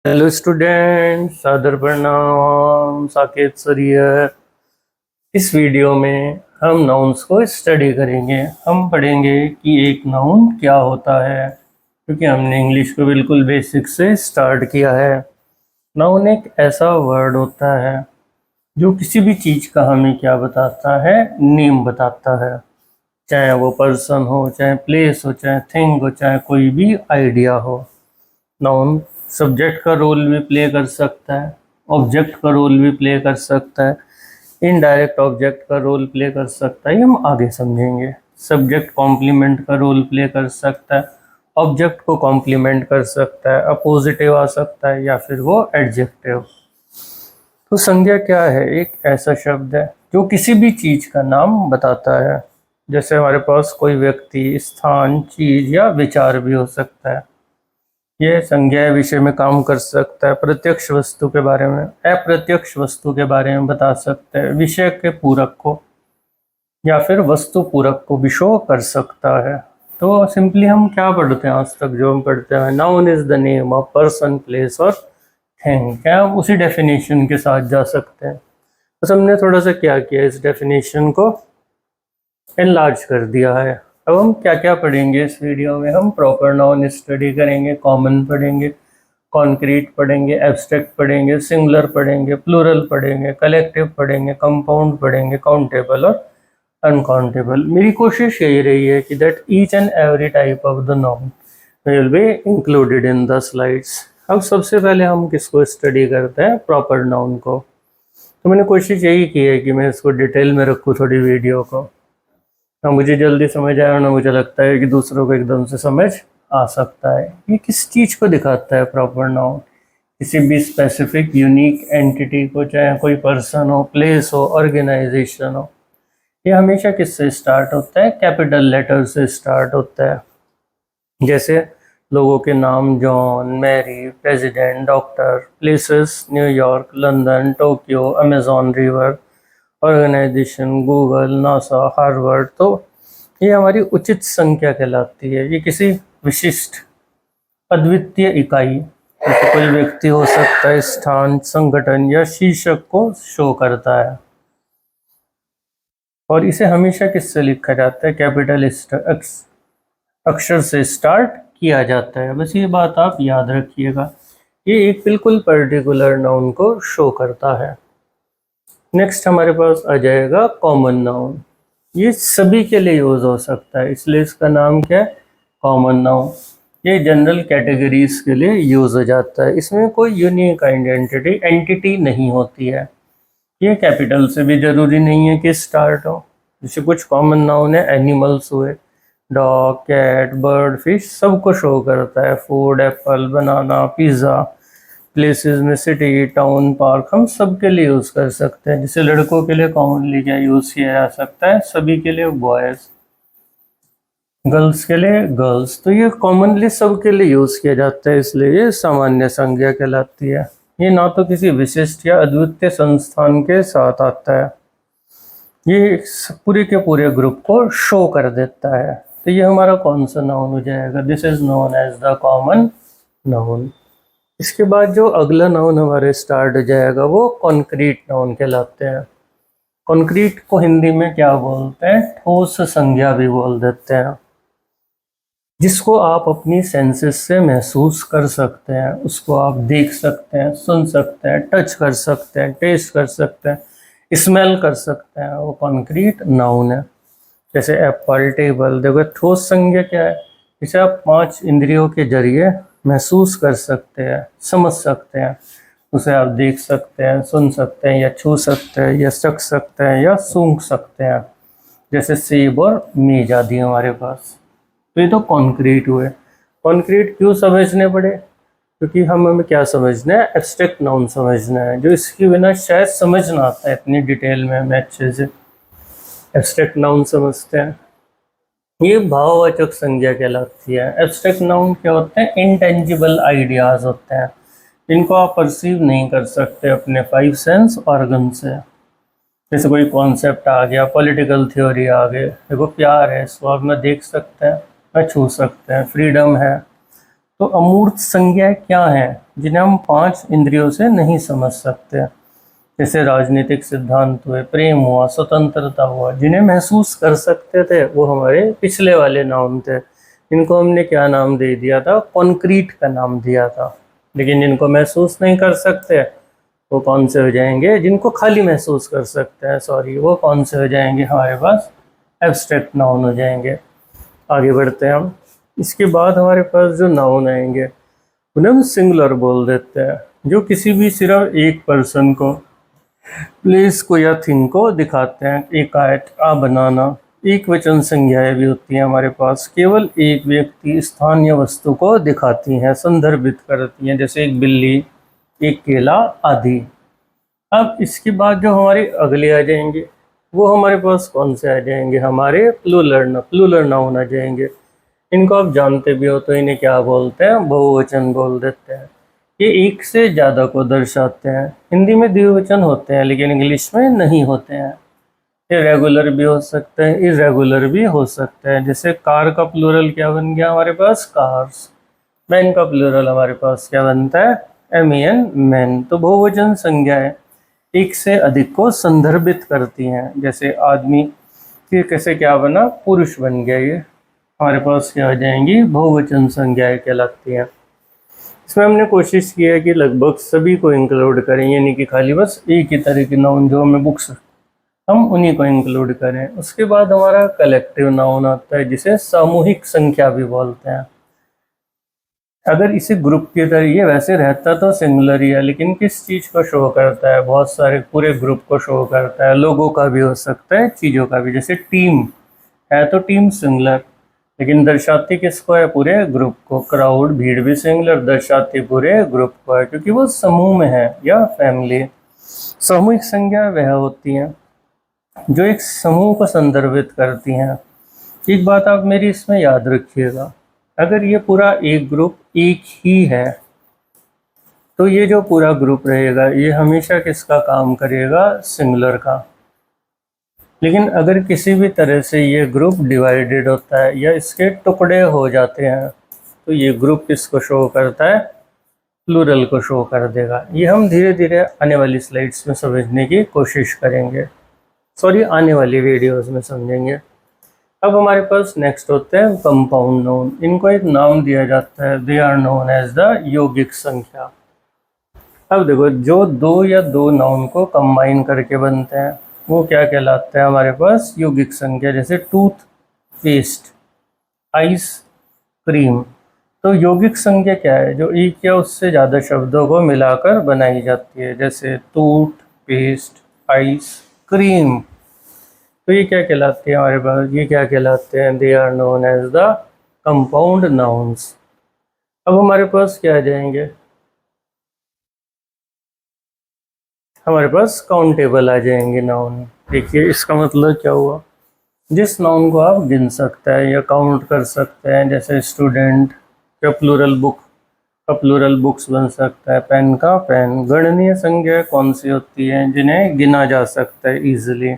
Hello student, सादर प्रणाम। Saket sir here. इस वीडियो में हम नाउन्स को स्टडी करेंगे। हम पढ़ेंगे कि एक नाउन क्या होता है, क्योंकि हमने इंग्लिश को बिल्कुल बेसिक से स्टार्ट किया है। नाउन एक ऐसा वर्ड होता है जो किसी भी चीज़ का हमें क्या बताता है, नेम बताता है। चाहे वो पर्सन हो, चाहे प्लेस हो, चाहे थिंग हो, चाहे कोई भी आइडिया हो। नाउन सब्जेक्ट का रोल भी प्ले कर सकता है, ऑब्जेक्ट का रोल भी प्ले कर सकता है, इनडायरेक्ट ऑब्जेक्ट का रोल प्ले कर सकता है। ये हम आगे समझेंगे। सब्जेक्ट कॉम्प्लीमेंट का रोल प्ले कर सकता है, ऑब्जेक्ट को कॉम्प्लीमेंट कर सकता है, अपोजिटिव आ सकता है या फिर वो एडजेक्टिव। तो संज्ञा क्या है? एक ऐसा शब्द है जो किसी भी चीज़ का नाम बताता है। जैसे हमारे पास कोई व्यक्ति, स्थान, चीज़ या विचार भी हो सकता है। ये संज्ञा विषय में काम कर सकता है। प्रत्यक्ष वस्तु के बारे में, अप्रत्यक्ष वस्तु के बारे में बता सकता है, विषय के पूरक को या फिर वस्तु पूरक को भी शो कर सकता है। तो सिंपली हम क्या पढ़ते हैं आज तक? जो हम पढ़ते हैं, noun is the name of person, place और थिंग। क्या हम उसी डेफिनेशन के साथ जा सकते हैं? बस हमने थोड़ा सा क्या किया, इस डेफिनेशन को एनलार्ज कर दिया है। अब हम क्या क्या पढ़ेंगे इस वीडियो में? हम प्रॉपर नाउन स्टडी करेंगे, कॉमन पढ़ेंगे, कॉन्क्रीट पढ़ेंगे, एब्स्ट्रैक्ट पढ़ेंगे, सिंगुलर पढ़ेंगे, प्लूरल पढ़ेंगे, कलेक्टिव पढ़ेंगे, कंपाउंड पढ़ेंगे, काउंटेबल और अनकाउंटेबल। मेरी कोशिश यही रही है कि that each and every type of the noun will be included in the slides. अब सबसे पहले हम किसको स्टडी करते हैं? प्रॉपर नाउन को। तो मैंने कोशिश यही की है कि मैं इसको डिटेल में रखूँ थोड़ी वीडियो को, ना मुझे जल्दी समझ आया और ना मुझे लगता है कि दूसरों को एकदम से समझ आ सकता है। ये किस चीज़ को दिखाता है प्रॉपर नाउन? किसी भी स्पेसिफिक यूनिक एंटिटी को, चाहे कोई पर्सन हो, प्लेस हो, ऑर्गेनाइजेशन हो। ये हमेशा किससे स्टार्ट होता है? कैपिटल लेटर से स्टार्ट होता है। जैसे लोगों के नाम John, Mary, president, doctor, places New York, London, Tokyo, Amazon river, organisation Google, NASA, Harvard. तो ये हमारी उचित संख्या कहलाती है। ये किसी विशिष्ट अद्वितीय इकाई, जैसे कोई व्यक्ति हो सकता है, स्थान, संगठन या शीर्षक को शो करता है। और इसे हमेशा किससे लिखा जाता है? कैपिटल अक्षर से स्टार्ट किया जाता है। बस ये बात आप याद रखिएगा। ये एक बिल्कुल पर्टिकुलर नाउन को शो करता है। नेक्स्ट हमारे पास आ जाएगा कॉमन नाउन। ये सभी के लिए यूज हो सकता है, इसलिए इसका नाम क्या है? Common noun. ये जनरल कैटेगरीज के लिए यूज हो जाता है। इसमें कोई यूनिक एंटिटी नहीं होती है। ये कैपिटल से भी जरूरी नहीं है कि स्टार्ट हो। जैसे कुछ कॉमन नाउन है, एनिमल्स हुए, डॉग, कैट, बर्ड, फिश, सबको शो करता है। फूड, एप्पल, बनाना, पिज़्ज़ा। प्लेसेस में सिटी, टाउन, पार्क, हम सब के लिए यूज़ कर सकते हैं। जैसे लड़कों के लिए कॉमनली क्या यूज़ किया जा सकता है? सभी के लिए बॉयज़, गर्ल्स के लिए गर्ल्स। तो ये कॉमनली सबके लिए यूज़ किया जाता है, इसलिए ये सामान्य संज्ञा कहलाती है। ये ना तो किसी विशिष्ट या अद्वितीय संस्थान के साथ आता है, ये पूरे के पूरे ग्रुप को शो कर देता है। तो ये हमारा कौन सा नाउन हो जाएगा? This is known as the common noun. इसके बाद जो अगला नाउन हमारे स्टार्ट हो जाएगा वो कॉन्क्रीट नाउन कहलाते हैं। कॉन्क्रीट को हिंदी में क्या बोलते हैं? ठोस संज्ञा भी बोल देते हैं। जिसको आप अपनी सेंसेस से महसूस कर सकते हैं, उसको आप देख सकते हैं, सुन सकते हैं, टच कर सकते हैं, टेस्ट कर सकते हैं, स्मेल कर सकते हैं, वो कॉन्क्रीट नाउन है। जैसे एप्पल, टेबल। देखो ठोस संज्ञा क्या है? इसे आप 5 इंद्रियों के जरिए महसूस कर सकते हैं, समझ सकते हैं। उसे आप देख सकते हैं, सुन सकते हैं, या छू सकते हैं, या चख सकते हैं, या सूंघ सकते हैं। जैसे सेब और मेज आदि हमारे पास। तो ये तो कॉन्क्रीट हुए। कॉन्क्रीट क्यों समझने पड़े? क्योंकि हमें क्या समझना है? एब्स्ट्रैक्ट नाउन समझना है, जो इसके बिना शायद समझ ना आता है इतनी डिटेल में हमें अच्छे से। एब्स्ट्रैक्ट नाउन समझते हैं। ये भाववाचक संज्ञा कहलाती है। एब्स्ट्रैक्ट नाउन क्या होते हैं? इंटेंजिबल आइडियाज होते हैं, इनको आप परसीव नहीं कर सकते अपने 5 सेंस ऑर्गन से। जैसे कोई कॉन्सेप्ट आ गया, पॉलिटिकल थ्योरी आ गए, देखो प्यार है, इसको आप ना देख सकते हैं, ना छू सकते हैं, फ्रीडम है, तो अमूर्त संज्ञा क्या है जिन्हें हम 5 इंद्रियों से नहीं समझ सकते, जैसे राजनीतिक सिद्धांत हुए, प्रेम हुआ, स्वतंत्रता हुआ, जिन्हें महसूस कर सकते थे वो हमारे पिछले वाले नाउन थे। इनको हमने क्या नाम दे दिया था? कॉन्क्रीट का नाम दिया था। लेकिन जिनको महसूस नहीं कर सकते वो कौन से हो जाएंगे? जिनको खाली महसूस कर सकते हैं, सॉरी, वो कौन से हो जाएंगे? हमारे पास एब्स्ट्रैक्ट नाउन हो जाएंगे। आगे बढ़ते हैं हम। इसके बाद हमारे पास जो नाउन आएंगे उन्हें हम सिंगुलर बोल देते हैं, जो किसी भी सिर्फ एक पर्सन को, प्लेस को या थिंग को दिखाते हैं। एकाएक, आ, बनाना। एक वचन संज्ञाएं भी होती हैं हमारे पास, केवल एक व्यक्ति, स्थान या वस्तु को दिखाती हैं, संदर्भित करती हैं, जैसे एक बिल्ली, एक केला आदि। अब इसके बाद जो हमारे अगले आ जाएंगे वो हमारे पास कौन से आ जाएंगे? हमारे प्लूरल नाउन आ जाएंगे। इनको आप जानते भी हो तो इन्हें क्या बोलते हैं? बहुवचन बोल देते हैं। ये एक से ज़्यादा को दर्शाते हैं। हिंदी में द्विवचन होते हैं लेकिन इंग्लिश में नहीं होते हैं। ये रेगुलर भी हो सकते हैं, इरेगुलर भी हो सकते हैं। जैसे कार का प्लूरल क्या बन गया हमारे पास? कार्स। मैन का प्लूरल हमारे पास क्या बनता है? MEN, man. तो बहुवचन संज्ञाएं एक से अधिक को संदर्भित करती हैं। जैसे आदमी, फिर कैसे क्या बना? पुरुष बन गया। ये हमारे पास क्या आ जाएंगी? बहुवचन संज्ञाएं कहलाती हैं। इसमें हमने कोशिश की है कि लगभग सभी को इंक्लूड करें, यानी कि खाली बस एक ही तरह के नाउन जो हमें बुक्स, हम उन्हीं को इंक्लूड करें। उसके बाद हमारा कलेक्टिव नाउन आता है जिसे सामूहिक संख्या भी बोलते हैं। अगर इसे ग्रुप की तरह, ये वैसे रहता तो सिंगुलर ही है लेकिन किस चीज़ को शो करता है? बहुत सारे पूरे ग्रुप को शो करता है। लोगों का भी हो सकता है, चीज़ों का भी। जैसे टीम है तो टीम सिंगुलर, लेकिन दर्शाती किसको है? पूरे ग्रुप को। क्राउड, भीड़ भी सिंगुलर, दर्शाती पूरे ग्रुप को है क्योंकि वो समूह में है या फैमिली। सामूहिक संज्ञा वह होती हैं जो एक समूह को संदर्भित करती हैं। एक बात आप मेरी इसमें याद रखिएगा, अगर ये पूरा एक ग्रुप एक ही है तो ये जो पूरा ग्रुप रहेगा ये हमेशा किसका काम करेगा? सिंगुलर का। लेकिन अगर किसी भी तरह से ये ग्रुप डिवाइडेड होता है या इसके टुकड़े हो जाते हैं तो ये ग्रुप किसको शो करता है? प्लूरल को शो कर देगा। ये हम धीरे धीरे आने वाली स्लाइड्स में समझने की कोशिश करेंगे, सॉरी, आने वाली वीडियोस में समझेंगे। अब हमारे पास नेक्स्ट होते हैं कंपाउंड नाउन। इनको एक नाम दिया जाता है, they are known as the यौगिक संख्या। अब देखो, जो दो या दो नाउन को कंबाइन करके बनते हैं वो क्या कहलाते हैं हमारे पास? यौगिक संख्या। जैसे टूथ पेस्ट, आइस क्रीम। तो यौगिक संख्या क्या है? जो एक या उससे ज़्यादा शब्दों को मिलाकर बनाई जाती है, जैसे टूथ पेस्ट, आइस क्रीम। तो ये क्या कहलाते हैं हमारे पास? ये क्या कहलाते हैं? They are known as the compound nouns. अब हमारे पास क्या आ जाएंगे? हमारे पास काउंटेबल आ जाएंगे नाउन। देखिए इसका मतलब क्या हुआ? जिस नाउन को आप गिन सकते हैं या काउंट कर सकते हैं, जैसे स्टूडेंट का प्लूरल बुक का प्लूरल बुक्स बन सकता है, पेन का पेन। गणनीय संज्ञा कौन सी होती है? जिन्हें गिना जा सकता है इजीली,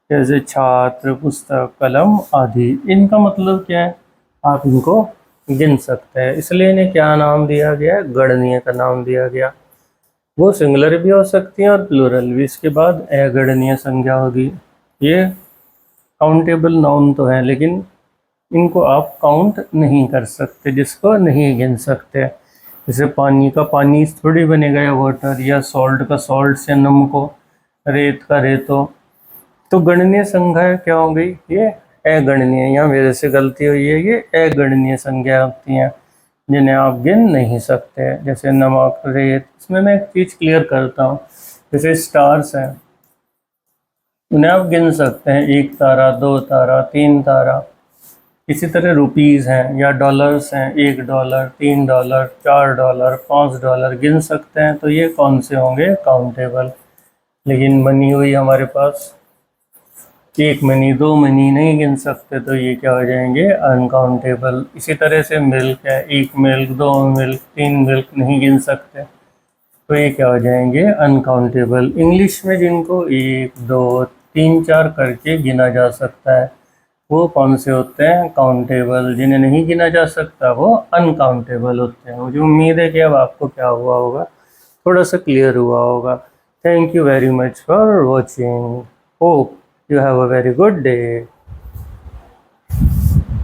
जैसे छात्र, पुस्तक, कलम आदि। इनका मतलब क्या है? आप इनको गिन सकते हैं, इसलिए इन्हें क्या नाम दिया गया है? गणनीय का नाम दिया गया। वो सिंगुलर भी हो सकती हैं और प्लूरल भी। इसके बाद अगणनीय संज्ञा होगी। ये काउंटेबल नाउन तो है लेकिन इनको आप काउंट नहीं कर सकते, जिसको नहीं गिन सकते। जैसे पानी का पानी थोड़ी बनेगा या वाटर, या सॉल्ट का सॉल्ट से नमको, रेत का रेतो। तो गणनीय संज्ञा क्या हो गई? ये अगणनीय। यहाँ मेरे से गलती हुई है, ये अगणनीय संज्ञा होती हैं जिन्हें आप गिन नहीं सकते। जैसे नमक, रेत। इसमें मैं एक चीज़ क्लियर करता हूँ, जैसे स्टार्स हैं उन्हें आप गिन सकते हैं, 1 तारा, 2 तारा, 3 तारा। इसी तरह रुपीज़ हैं या डॉलर्स हैं, $1, $3, $4, $5 गिन सकते हैं। तो ये कौन से होंगे? काउंटेबल। लेकिन मनी हुई हमारे पास, 1 मनी, 2 मनी नहीं गिन सकते, तो ये क्या हो जाएंगे? अनकाउंटेबल। इसी तरह से मिल्क है, 1 मिल्क, 2 मिल्क, 3 मिल्क नहीं गिन सकते, तो ये क्या हो जाएंगे? अनकाउंटेबल। इंग्लिश में जिनको 1, 2, 3, 4 करके गिना जा सकता है वो कौन से होते हैं? काउंटेबल। जिन्हें नहीं गिना जा सकता वो अनकाउंटेबल होते हैं। मुझे उम्मीद है कि अब आपको क्या हुआ होगा, थोड़ा सा क्लियर हुआ होगा। Thank you very much for watching. Hope you have a very good day.